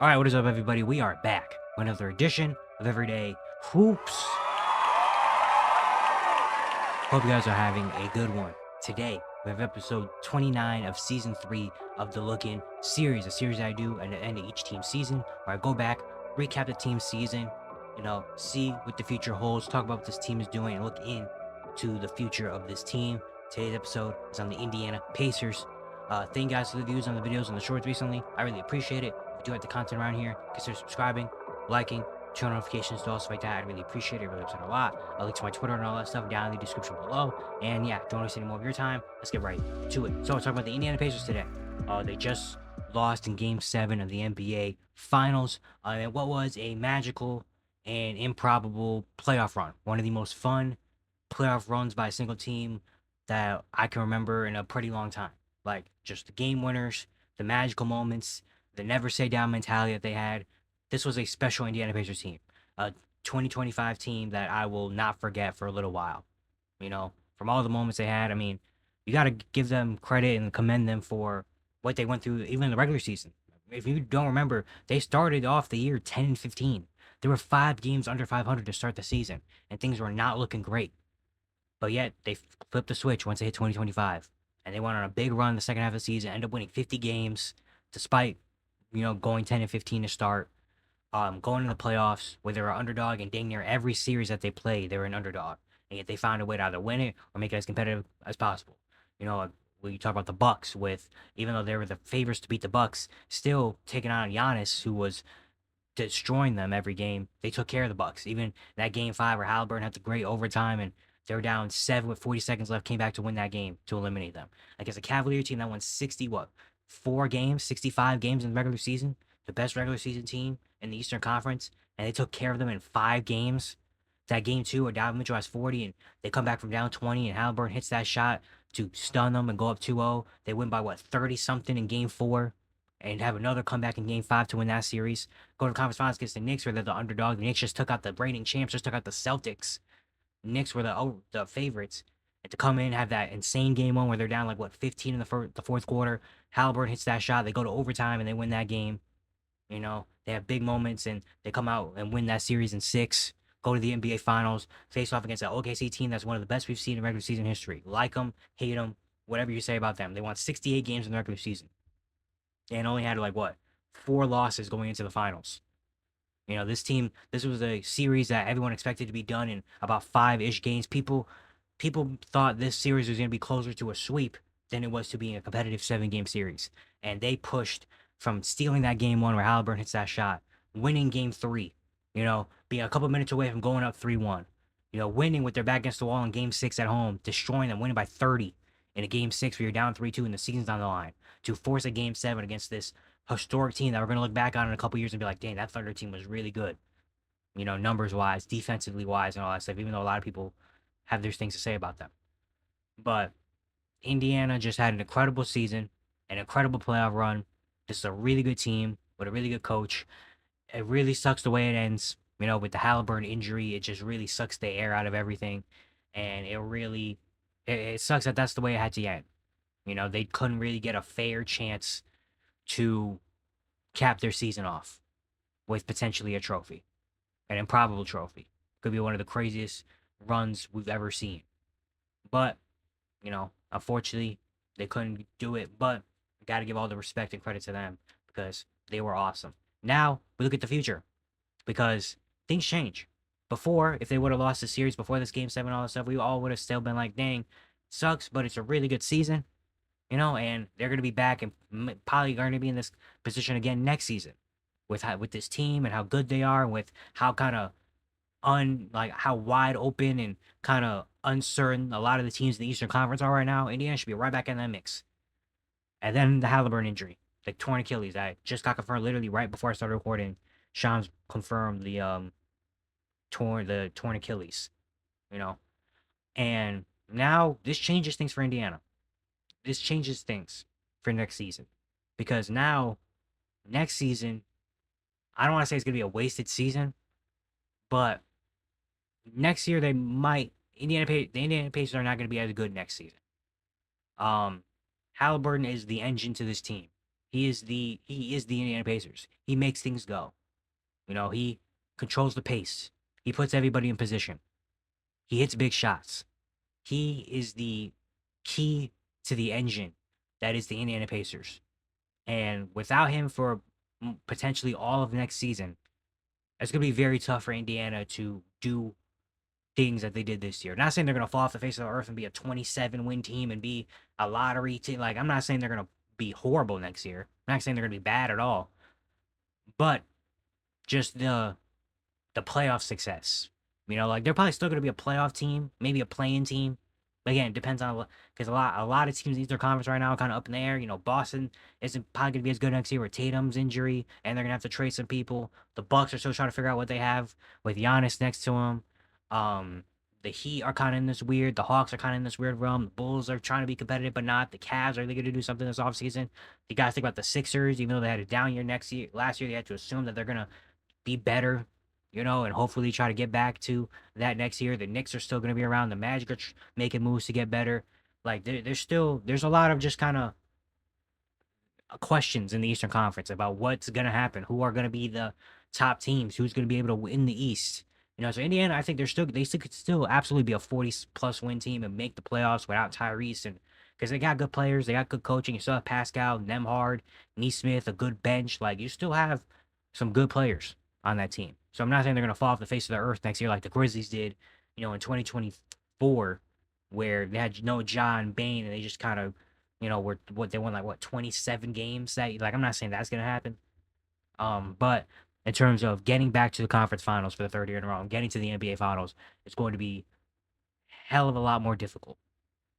All right, what is up, everybody? We are back with another edition of Everyday Hoops. Hope you guys are having a good one. Today, we have episode 29 of season 3 of the Look In series, a series I do at the end of each team season, where I go back, recap the team season, see what the future holds, talk about what this team is doing, and look into the future of this team. Today's episode is on the Indiana Pacers. Thank you guys for the views on the videos and the shorts recently. I really appreciate it. If you do like the content around here, consider subscribing, liking, turn notifications to all stuff like that. I'd really appreciate it. Really upset a lot. I'll link to my Twitter and all that stuff down in the description below. And yeah, don't waste any more of your time. Let's get right to it. So we're talking about the Indiana Pacers today. They just lost in Game 7 of the NBA Finals. And what was a magical and improbable playoff run. One of the most fun playoff runs by a single team that I can remember in a pretty long time. Like, just the game winners, the magical moments, the never say down mentality that they had. This was a special Indiana Pacers team, a 2025 team that I will not forget for a little while. From all the moments they had, I mean, you got to give them credit and commend them for what they went through, even in the regular season. If you don't remember, they started off the year 10 and 15. There were 5 games under 500 to start the season, and things were not looking great. But yet, they flipped the switch once they hit 2025. And they went on a big run the second half of the season, ended up winning 50 games, despite, going 10 and 15 to start. Going to the playoffs where they were underdog, and dang near every series that they played, they were an underdog. And yet they found a way to either win it or make it as competitive as possible. When you talk about the Bucks, with even though they were the favorites to beat the Bucks, still taking on Giannis, who was destroying them every game. They took care of the Bucks. Even that game 5 where Halliburton had the great overtime and they were down 7 with 40 seconds left, came back to win that game to eliminate them. Against a Cavalier team that won 4 games, 65 games in the regular season, the best regular season team in the Eastern Conference, and they took care of them in 5 games. That game 2 where Donovan Mitchell has 40 and they come back from down 20 and Halliburton hits that shot to stun them and go up 2-0. They win by 30 something in game 4 and have another comeback in game 5 to win that series. Go to the conference finals against the Knicks, where they're the underdog. The Knicks just took out the reigning champs, just took out the Celtics. The Knicks were the favorites. And to come in and have that insane game 1 where they're down 15 in the fourth quarter. Halliburton hits that shot. They go to overtime and they win that game. They have big moments and they come out and win that series in 6. Go to the NBA Finals, face off against an OKC team that's one of the best we've seen in regular season history. Like them, hate them, whatever you say about them. They won 68 games in the regular season and only had 4 losses going into the finals. This team, this was a series that everyone expected to be done in about 5-ish games. People thought this series was going to be closer to a sweep than it was to being a competitive 7-game series. And they pushed from stealing that game 1 where Halliburton hits that shot, winning game 3, being a couple minutes away from going up 3-1, winning with their back against the wall in game 6 at home, destroying them, winning by 30 in a game 6 where you're down 3-2 and the season's on the line, to force a game 7 against this historic team that we're going to look back on in a couple years and be like, dang, that Thunder team was really good, numbers wise, defensively wise, and all that stuff, even though a lot of people have their things to say about them. But Indiana just had an incredible season, an incredible playoff run. This is a really good team with a really good coach. It really sucks the way it ends, with the Halliburton injury. It just really sucks the air out of everything. And it sucks that that's the way it had to end. They couldn't really get a fair chance to cap their season off with potentially a trophy, an improbable trophy. Could be one of the craziest runs we've ever seen. But, unfortunately, they couldn't do it. But I got to give all the respect and credit to them because they were awesome. Now we look at the future because things change. Before, if they would have lost the series before this game 7, all that stuff, we all would have still been like, dang, sucks, but it's a really good season. And they're going to be back and probably going to be in this position again next season with this team and how good they are, and with how kind of how wide open and kind of uncertain a lot of the teams in the Eastern Conference are right now. Indiana should be right back in that mix. And then the Halliburton injury, the torn Achilles, I just got confirmed literally right before I started recording. Shams confirmed the torn Achilles, and now this changes things for Indiana. This changes things for next season, because now next season, I don't want to say it's going to be a wasted season, but next year the Indiana Pacers are not going to be as good next season. Halliburton is the engine to this team. He is the Indiana Pacers. He makes things go. He controls the pace. He puts everybody in position. He hits big shots. He is the key to the engine that is the Indiana Pacers. And without him for potentially all of next season, it's going to be very tough for Indiana to do things that they did this year. Not saying they're going to fall off the face of the earth and be a 27 win team and be a lottery team. Like, I'm not saying they're going to be horrible next year. I'm not saying they're going to be bad at all. But just the playoff success. Like they're probably still going to be a playoff team, maybe a playing team. But again, it depends on because a lot of teams in Eastern Conference right now are kind of up in the air. Boston isn't probably going to be as good next year with Tatum's injury, and they're going to have to trade some people. The Bucks are still trying to figure out what they have with Giannis next to him. The Heat are kind of in this weird. The Hawks are kind of in this weird realm. The Bulls are trying to be competitive, but not. The Cavs are they going to do something this offseason? You got to think about the Sixers, even though they had a down year last year, they had to assume that they're going to be better, and hopefully try to get back to that next year. The Knicks are still going to be around. The Magic are making moves to get better. Like there's a lot of just kind of questions in the Eastern Conference about what's going to happen, who are going to be the top teams, who's going to be able to win the East. So Indiana, I think could still absolutely be a 40+ win team and make the playoffs without Tyrese, and because they got good players, they got good coaching. You still have Pascal, Nemhard, Neesmith, a good bench. Like you still have some good players on that team. So I'm not saying they're going to fall off the face of the earth next year like the Grizzlies did, in 2024, where they had no John Bain and they just kind of, they won like 27 games that like I'm not saying that's going to happen. But in terms of getting back to the conference finals for the third year in a row and getting to the NBA finals, it's going to be hell of a lot more difficult.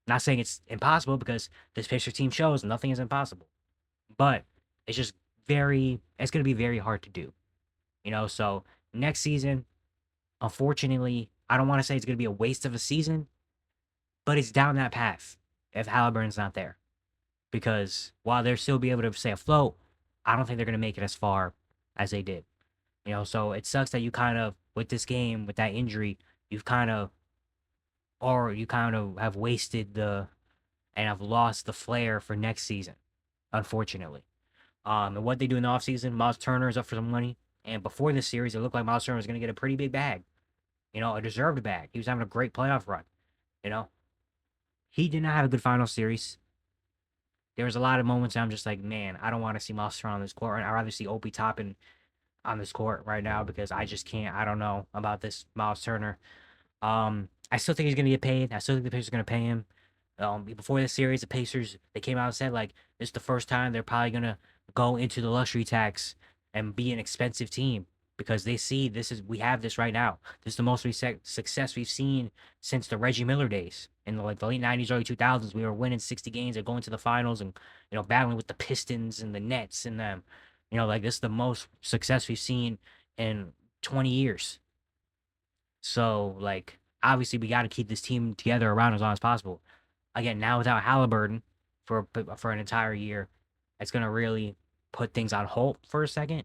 Not saying it's impossible because this Pacers team shows nothing is impossible, but it's just it's going to be very hard to do. So next season, unfortunately, I don't want to say it's going to be a waste of a season, but it's down that path if Halliburton's not there. Because while they'll still be able to stay afloat, I don't think they're going to make it as far as they did. So it sucks that you kind of, with this game, with that injury, you kind of have wasted and have lost the flair for next season, unfortunately. And what they do in the offseason, Miles Turner is up for some money. And before this series, it looked like Miles Turner was going to get a pretty big bag, a deserved bag. He was having a great playoff run, He did not have a good final series. There was a lot of moments I'm just like, man, I don't want to see Miles Turner on this court. I'd rather see Obi Toppin on this court right now because I just can't. I don't know about this Miles Turner. I still think he's going to get paid. I still think the Pacers are going to pay him. Before this series, the Pacers, they came out and said, like, this is the first time they're probably going to go into the luxury tax and be an expensive team because they see we have this right now. This is the most success we've seen since the Reggie Miller days. In the late 90s, early 2000s, we were winning 60 games and going to the finals and, battling with the Pistons and the Nets and them. Like this is the most success we've seen in 20 years. So, like, obviously we got to keep this team together around as long as possible. Again, now without Halliburton for an entire year, it's going to really put things on hold for a second.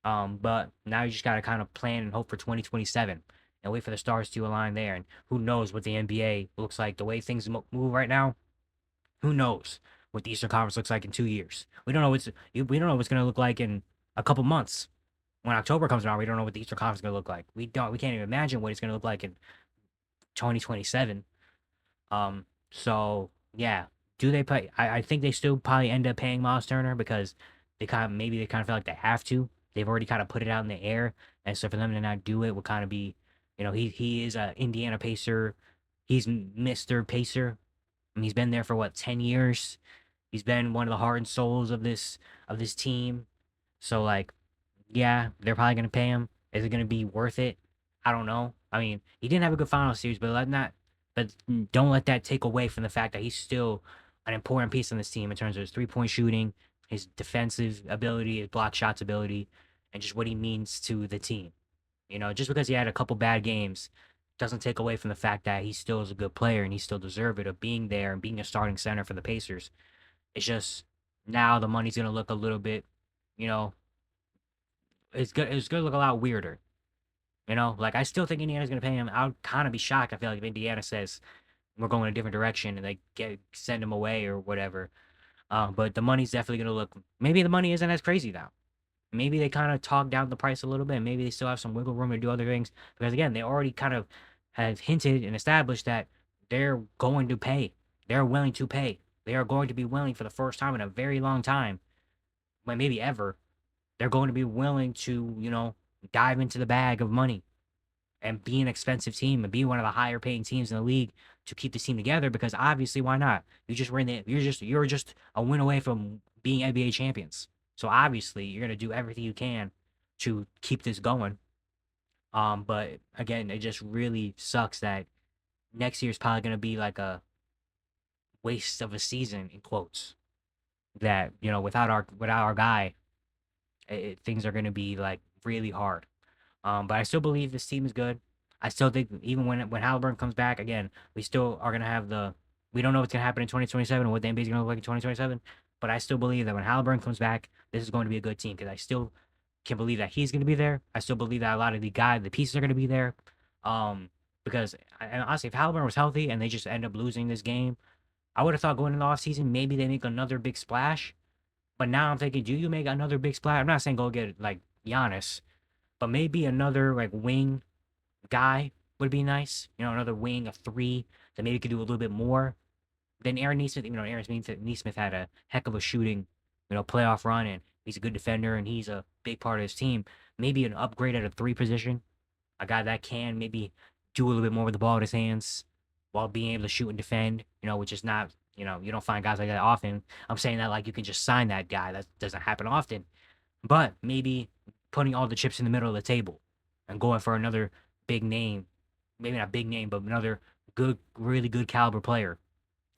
But now you just got to kind of plan and hope for 2027 and wait for the stars to align there. And who knows what the NBA looks like. The way things move right now, who knows what the Eastern Conference looks like in 2 years. We don't know what's going to look like in a couple months. When October comes around, we don't know what the Eastern Conference is going to look like. We can't even imagine what it's going to look like in 2027. So yeah, do they pay? I think they still probably end up paying Miles Turner because they kind of feel like they have to. They've already kind of put it out in the air, and so for them to not do it would kind of be, he is a Indiana Pacer. He's Mr. Pacer. I mean, he's been there for what 10 years. He's been one of the heart and souls of this team. So like, yeah, they're probably gonna pay him. Is it gonna be worth it? I don't know. I mean, he didn't have a good final series, but don't let that take away from the fact that he's still an important piece on this team in terms of his 3-point shooting, his defensive ability, his block shots ability, and just what he means to the team. Just because he had a couple bad games doesn't take away from the fact that he still is a good player and he still deserves it of being there and being a starting center for the Pacers. It's just now the money's gonna look a little bit, you know, it's gonna look a lot weirder. Like I still think Indiana's gonna pay him. I'll kind of be shocked. I feel like if Indiana says we're going a different direction and they send him away or whatever. But the money's definitely gonna look. Maybe the money isn't as crazy now. Maybe they kind of talk down the price a little bit. Maybe they still have some wiggle room to do other things because again, they already kind of have hinted and established that they're going to pay. They're willing to pay. They are going to be willing for the first time in a very long time, well, maybe ever. They're going to be willing to, dive into the bag of money and be an expensive team and be one of the higher paying teams in the league to keep the team together because obviously why not? You're just a win away from being NBA champions. So obviously you're gonna do everything you can to keep this going. But again, it just really sucks that next year's probably gonna be like a waste of a season in quotes. That, without our guy, things are gonna be like really hard. But I still believe this team is good. I still think even when Halliburton comes back again, we still are gonna have the. We don't know what's gonna happen in 2027 or what the NBA is gonna look like in 2027. But I still believe that when Halliburton comes back, this is going to be a good team because I still can believe that he's gonna be there. I still believe that a lot of the pieces are gonna be there. Because and honestly, if Halliburton was healthy and they just end up losing this game, I would have thought going into the offseason maybe they make another big splash. But now I'm thinking, do you make another big splash? I'm not saying go get like Giannis, but maybe another like wing guy would be nice. Another wing, a three that maybe could do a little bit more than Aaron Neesmith. Even though Aaron Neesmith had a heck of a shooting, playoff run, and he's a good defender and he's a big part of his team. Maybe an upgrade at a three position, a guy that can maybe do a little bit more with the ball in his hands while being able to shoot and defend. Which is not. You don't find guys like that often. I'm saying that like you can just sign that guy. That doesn't happen often. But maybe putting all the chips in the middle of the table and going for another big name, maybe not big name, but another good, really good caliber player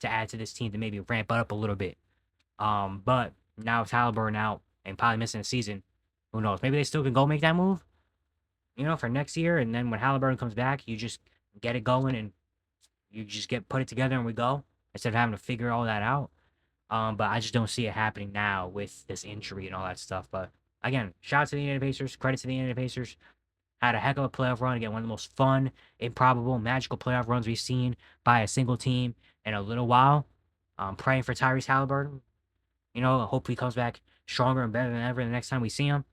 to add to this team to maybe ramp it up a little bit. But now with Halliburton out and probably missing a season, who knows? Maybe they still can go make that move, for next year. And then when Halliburton comes back, you just get it going and you just put it together and we go instead of having to figure all that out. But I just don't see it happening now with this injury and all that stuff. But again, shout out to the Indiana Pacers. Credit to the Indiana Pacers. Had a heck of a playoff run. Again, one of the most fun, improbable, magical playoff runs we've seen by a single team in a little while. Praying for Tyrese Halliburton. Hopefully he comes back stronger and better than ever the next time we see him.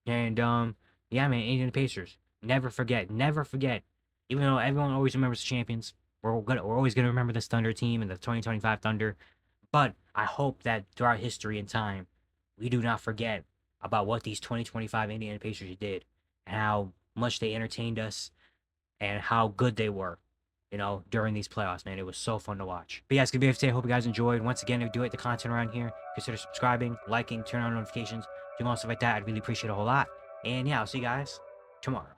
And yeah, man, Indiana Pacers. Never forget. Never forget. Even though everyone always remembers the champions, we're always gonna remember this Thunder team and the 2025 Thunder. But I hope that throughout history and time, we do not forget about what these 2025 Indiana Pacers did and how much they entertained us and how good they were, during these playoffs, man. It was so fun to watch. But yeah, it's gonna be it today. Hope you guys enjoyed. Once again, if you do like the content around here, consider subscribing, liking, turn on notifications, doing all stuff like that. I'd really appreciate it a whole lot. And yeah, I'll see you guys tomorrow.